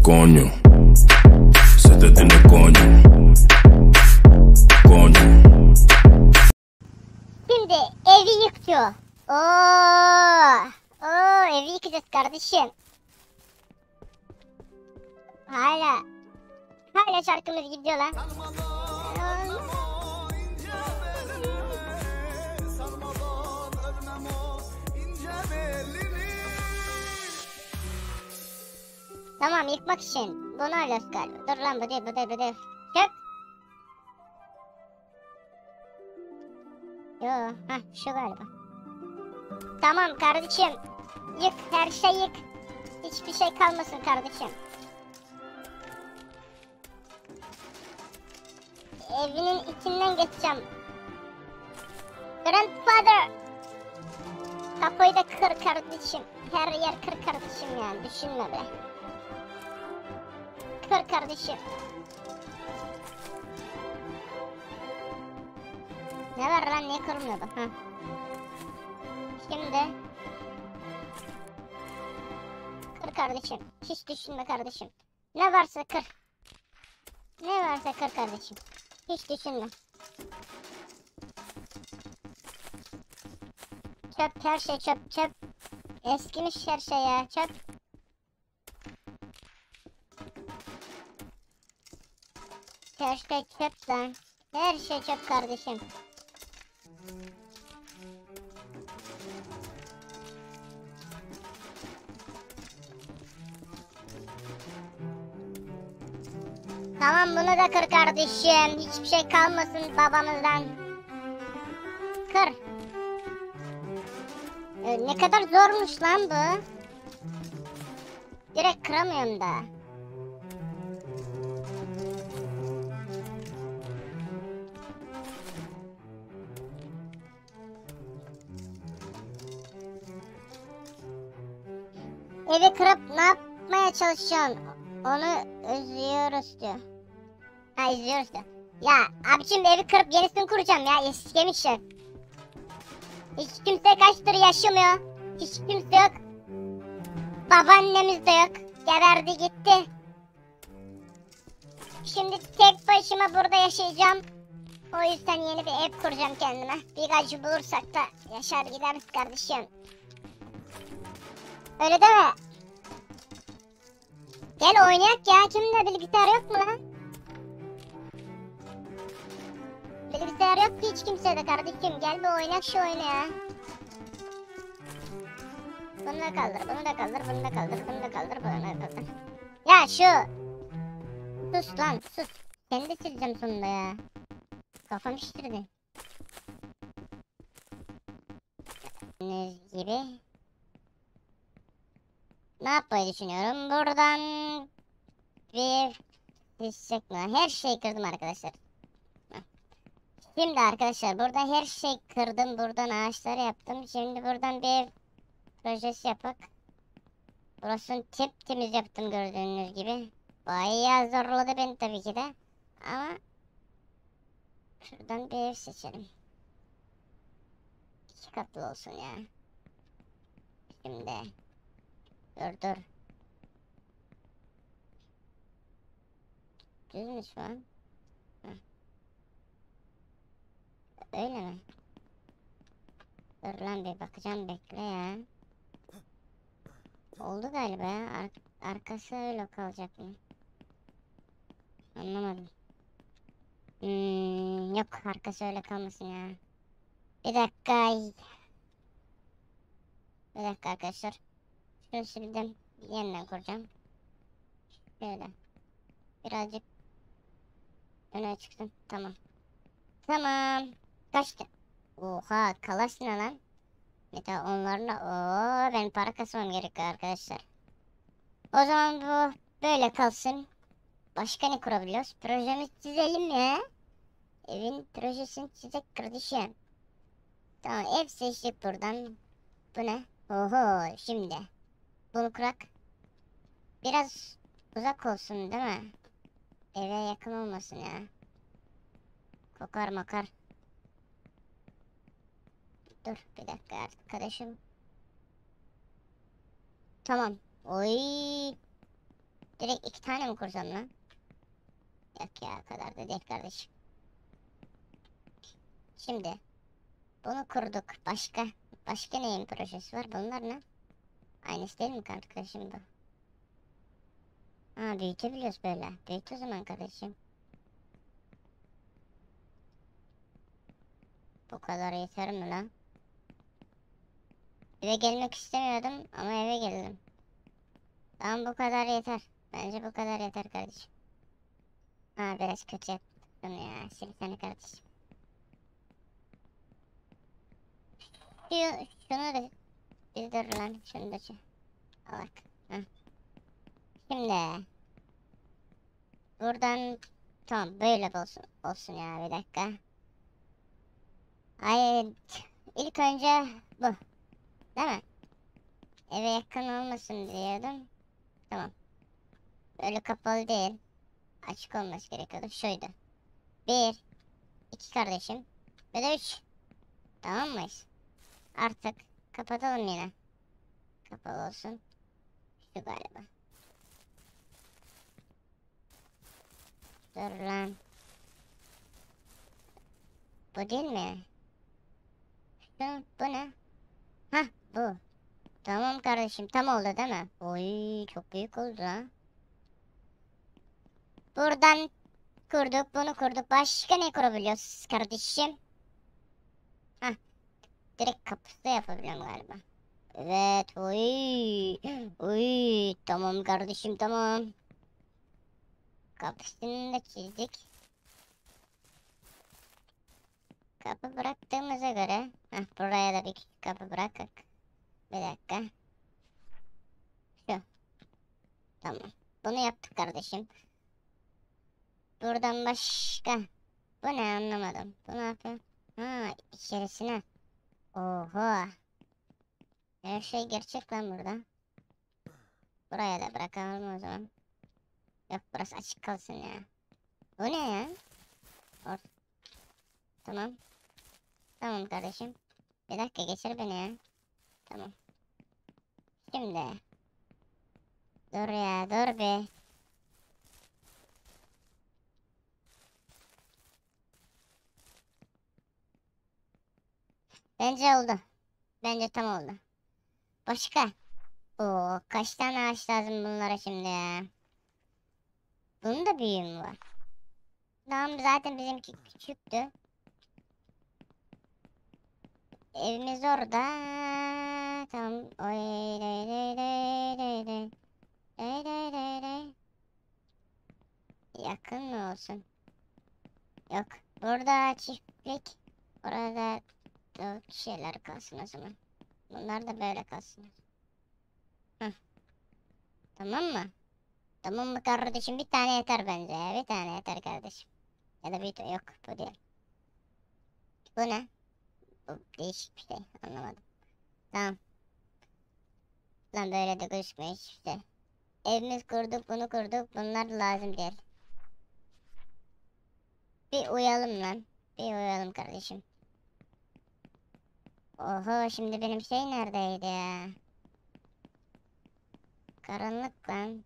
coño. Se te tiene coño. Coño. Şimdi evi yıkıyor. Oo, evi yıkacağız kardeşim. Hala şarkımız gidiyor lan. Tamam, yıkmak için bunu alıyoruz galiba. Dur lan, bu değil. Çök. Yo, şu galiba. Tamam kardeşim. Yık, her şey yık. Hiçbir şey kalmasın kardeşim. Evinin içinden geçeceğim. Grandfather. Kapıyı da kır kardeşim. Her yer kır kardeşim yani. Düşünme be. Kır kardeşim. Ne var lan, niye kırmıyor bu? Şimdi. Kır kardeşim. Hiç düşünme kardeşim. Ne varsa kır. Ne varsa kır kardeşim. Hiç düşünme. Çöp, her şey çöp. Eskimiş her şey ya, çöp. Her şey çöp lan. Her şey çöp kardeşim. Tamam, bunu da kır kardeşim. Hiçbir şey kalmasın babamızdan. Kır. Ne kadar zormuş lan bu. Direkt kıramıyorum da. Evi kırıp ne yapmaya çalışıyorsun? Onu üzüyoruz diyor. İzliyoruz diyor. Ya abicim, evi kırıp yenisini kuracağım ya. Eskimişim. Hiç kimse kaçtır yaşamıyor. Hiç kimse yok. Babaannemiz de yok. Geberdi gitti. Şimdi tek başıma burada yaşayacağım. O yüzden yeni bir ev kuracağım kendime. Bir gacı bulursak da yaşar gideriz kardeşim. Öyle deme. Gel oynayak ya. Kimde bilgisayar yok mu lan? Bilgisayar yok ki hiç kimsede kardeşim. Gel bir oynak şu oyunu ya. Bunu da kaldır. Ya şu. Sus lan sus. Seni de sileceğim sonunda ya. Kafam şiştirdi. Gördüğünüz gibi. Ne yapmayı düşünüyorum? Buradan bir çiçek mi? Her şeyi kırdım arkadaşlar. Şimdi arkadaşlar burada her şey kırdım. Buradan ağaçlar yaptım. Şimdi buradan bir projesi yapak. Burasını temiz yaptım gördüğünüz gibi. Bayağı zorladı beni tabii ki de. Ama şuradan bir ev seçelim. 2 katlı olsun ya. Şimdi dur. Düz mü şu an? Öyle mi? Dur lan, bir bakacağım, bekle ya. Oldu galiba ya. Arkası öyle kalacak mı? Anlamadım. Yok, arkası öyle kalmasın ya. Bir dakika. Bir dakika arkadaşlar. Şunu sildim. Yeniden kuracağım. Şöyle. Birazcık öne çıksın. Tamam. Kaçtı. Oha, kalaş ne lan? Mesela onlarla ben para kasmam gerekiyor arkadaşlar. O zaman bu böyle kalsın. Başka ne kurabiliyoruz? Projemizi çizelim ya. Evin projesini çizecek kardeşim. Tamam, ev seçtik buradan. Bu ne? Oho, şimdi. Bunu kurak. Biraz uzak olsun değil mi? Eve yakın olmasın ya. Kokar makar. Dur bir dakika arkadaşım. Tamam. Oy. Direkt 2 tane mi kursam lan? Yok ya, o kadar da değil kardeşim. Şimdi bunu kurduk. Başka neyin projesi var? Bunlar ne? Aynısı değil mi kardeşim bu? Ha, büyütebiliyoruz böyle. Büyüt o zaman kardeşim. Bu kadar yeter mi lan? Eve gelmek istemiyordum ama eve geldim. Tamam, bu kadar yeter. Bence bu kadar yeter kardeşim. Ha, biraz kötü yaptım ya. Seni kardeşim. Şunu da bir dur lan. Şunu da alak. Heh. Şimdi buradan tamam, böyle olsun ya, bir dakika. Ay, ilk önce bu, değil mi? Eve yakın olmasın diyordum. Tamam. Böyle kapalı değil. Açık olması gerekiyordu. Şuydu. Bir, iki kardeşim. Ve de üç. Tamam mıyız? Artık kapatalım yine. Kapalı olsun. Şu galiba. Dur lan. Bu değil mi? Bu ne? Hah, bu. Tamam kardeşim, tam oldu değil mi? Oy, çok büyük oldu ha. Buradan kurduk, bunu kurduk. Başka ne kurabiliyoruz kardeşim? Hah, direkt kapısı yapabiliyorum galiba. Evet, oy. Oy, tamam kardeşim, tamam. Kapısını da çizdik. Kapı bıraktığımıza göre, buraya da bir kapı bırakık. Bir dakika. Şu. Tamam. Bunu yaptık kardeşim. Buradan başka. Bu ne, anlamadım. Bu ne yapıyor? Ha, içerisine. Oho. Her şey gerçek lan burada. Buraya da bırakalım o zaman. Yok, burası açık kalsın ya. Bu ne ya? Or tamam. Tamam kardeşim. Bir dakika, geçir beni ya. Tamam. Şimdi. Dur ya, dur bir. Bence oldu. Bence tam oldu. Başka? Oo, kaç tane ağaç lazım bunlara şimdi ya? Bunun da büyüğü mü var? Tamam, zaten bizimki küçüktü. Evimiz orada. Tamam. Oy, dey, dey, dey, dey, dey. Dey, dey, dey, dey. Yakın mı olsun? Yok. Burada çiftlik. Orada da şeyler kalsın o zaman. Bunlar da böyle kalsın. Heh. Tamam mı? Tamam mı kardeşim? Bir tane yeter bence ya. Bir tane yeter kardeşim. Ya da bir yok. Bu değil. Bu ne? Bu değişik bir şey. Anlamadım. Tamam. Lan böyle de gözükmüyor hiçbir şey. Evimiz kurduk, bunu kurduk. Bunlar lazım değil. Bir uyalım lan. Bir uyalım kardeşim. Oho, şimdi benim şey neredeydi ya? Karanlık lan.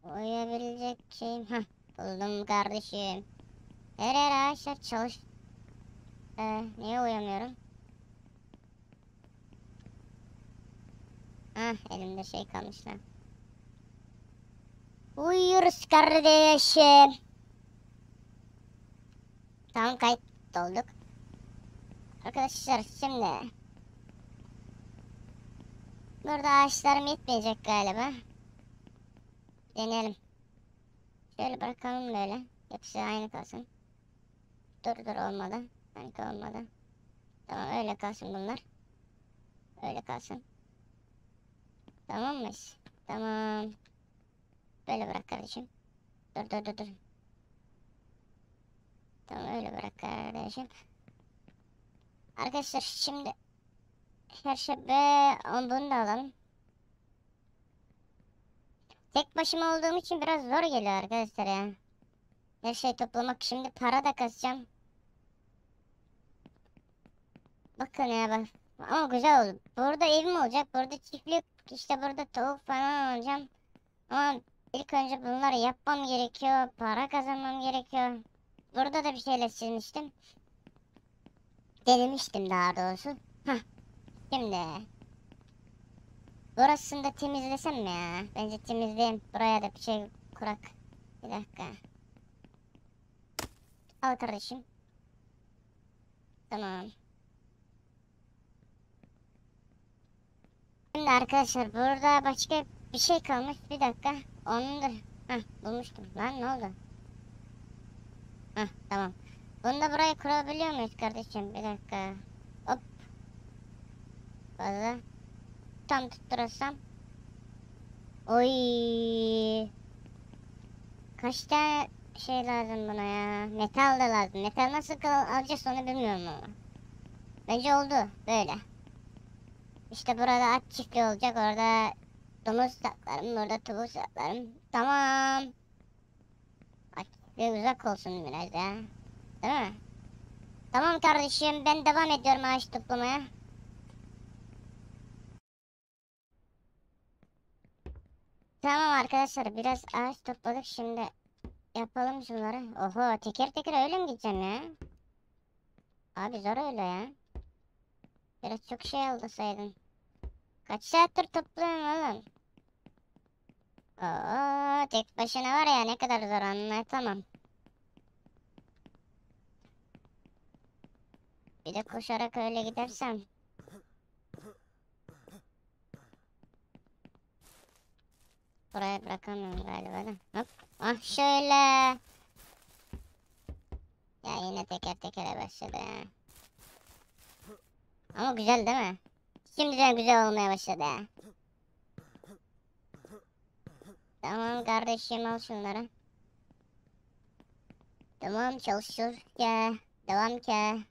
Uyuyabilecek şeyim. Hah, buldum kardeşim. Her ağaçlar çalış. Niye uyamıyorum? Elimde şey kalmış lan. Uyuyoruz kardeşim. Tamam, kayıt olduk. Arkadaşlar şimdi. Burada ağaçlarım yetmeyecek galiba. Deneyelim. Şöyle bırakalım böyle. Hepsi aynı kalsın. Dur, olmadı. Sanki olmadı. Tamam, öyle kalsın bunlar. Öyle kalsın. Tamam mı? Tamam. Böyle bırak kardeşim. Dur. Tamam, öyle bırak kardeşim. Arkadaşlar şimdi her şey be, bunu da alalım. Tek başıma olduğum için biraz zor geliyor arkadaşlar ya. Her şey toplamak, şimdi para da kasacağım. Bakın ya bak. Ama güzel oldu. Burada evim olacak. Burada işte burada tavuk falan alacağım. Ama ilk önce bunları yapmam gerekiyor. Para kazanmam gerekiyor. Burada da bir şeyler çizmiştim. Denemiştim daha doğrusu. Hah. Şimdi. Burasını da temizlesem mi ya? Bence temizleyeyim. Buraya da bir şey kurak. Bir dakika. Al kardeşim. Tamam. Şimdi arkadaşlar burada başka bir şey kalmış. Bir dakika. Onu da... Hah bulmuştum. Lan ne oldu? Hah tamam. Bunu da buraya kurabiliyor muyuz kardeşim? Bir dakika. Hop. Fazla. Tam tutturursam. Oy. Kaç tane şey lazım buna ya? Metal da lazım. Metal nasıl alacağız onu bilmiyorum ama. Bence oldu. Böyle. İşte burada at çiftliği olacak. Orada domuz saklarım. Burada tavuk saklarım. Tamam. At çiftliği uzak olsun biraz ya. Değil mi? Tamam kardeşim. Ben devam ediyorum ağaç toplamaya. Tamam arkadaşlar. Biraz ağaç topladık. Şimdi yapalım şunları. Oho teker teker öyle mi gideceğim ya? Abi zor öyle ya. Biraz çok şey aldısaydın. Kaç saattir topluyorum oğlum. Oo, tek başına var ya ne kadar zor anlatamam. Bir de koşarak öyle gidersem. Buraya bırakamıyorum galiba da. Hop. Ah şöyle. Ya yine teker tekere başladı ya. Ama güzel değil mi? Şimdiden güzel olmaya başladı ya. Tamam kardeşim al şunları. Tamam çalışıyor ki. Devam ki.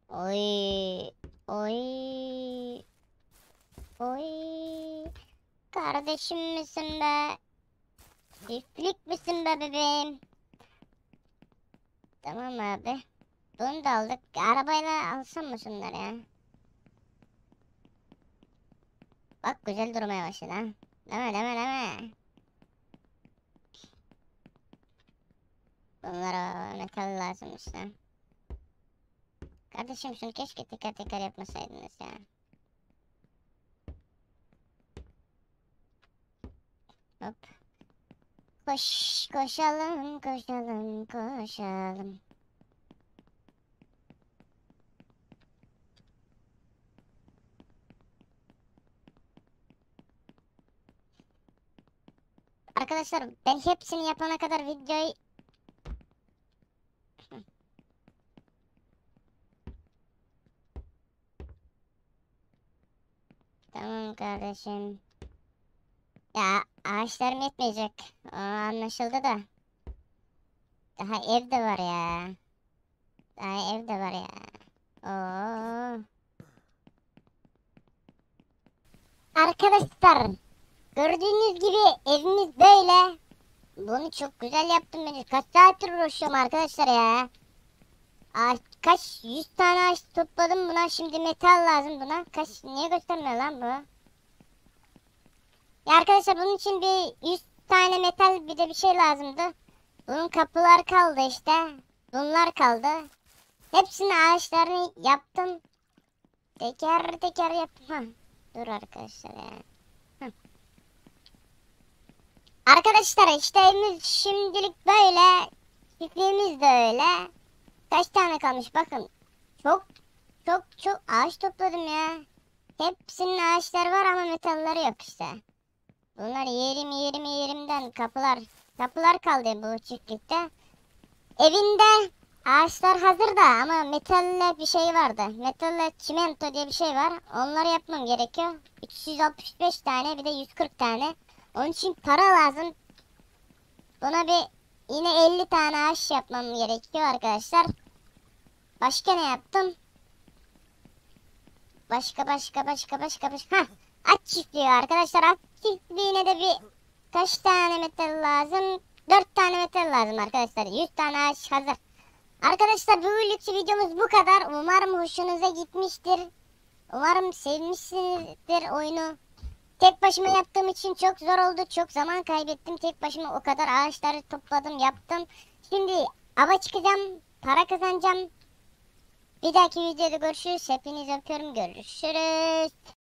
Oy. Oy. Oy. Kardeşim misin be? Çiftlik misin be bebeğim? Tamam abi. Bunu da aldık. Arabayla alsam mı şunları ya? Bak güzel durmaya başladı ha. Deme. Bunlara metal lazım işte. Kardeşim şunu keşke teker teker yapmasaydınız ya. Hop. Koşalım. Arkadaşlar ben hepsini yapana kadar videoyu... Tamam kardeşim. Ya ağaçlarım yetmeyecek. O anlaşıldı da. Daha ev de var ya. Daha ev de var ya. Oo. Arkadaşlar gördüğünüz gibi evimiz böyle. Bunu çok güzel yaptım ben. Kaç saattir uğraşıyorum arkadaşlar ya. Kaç 100 tane ağaç topladım buna. Şimdi metal lazım buna. Kaç niye göstermiyor lan bu? Ya arkadaşlar bunun için bir 100 tane metal bir de bir şey lazımdı. Bunun kapılar kaldı işte. Bunlar kaldı. Hepsini ağaçlarını yaptım. Teker teker yaptım. Dur arkadaşlar ya. Arkadaşlar işte evimiz şimdilik böyle. Çiftliğimiz de öyle. Kaç tane kalmış bakın. Çok ağaç topladım ya. Hepsinin ağaçları var ama metalleri yok işte. Bunlar yerimden kapılar kaldı bu çiftlikte. Evinde ağaçlar hazır da ama metalle bir şey vardı. Metalle çimento diye bir şey var. Onları yapmam gerekiyor. 365 tane bir de 140 tane. Onun için para lazım. Buna bir yine 50 tane ağaç yapmam gerekiyor arkadaşlar. Başka ne yaptım? Başka. Hah. At çiftliği arkadaşlar. At çiftliğine de bir kaç tane metal lazım? 4 tane metal lazım arkadaşlar. 100 tane ağaç hazır. Arkadaşlar bugünlük videomuz bu kadar. Umarım hoşunuza gitmiştir. Umarım sevmişsinizdir oyunu. Tek başıma yaptığım için çok zor oldu. Çok zaman kaybettim. Tek başıma o kadar ağaçları topladım, yaptım. Şimdi ava çıkacağım. Para kazanacağım. Bir dahaki videoda görüşürüz. Hepinizi öpüyorum. Görüşürüz.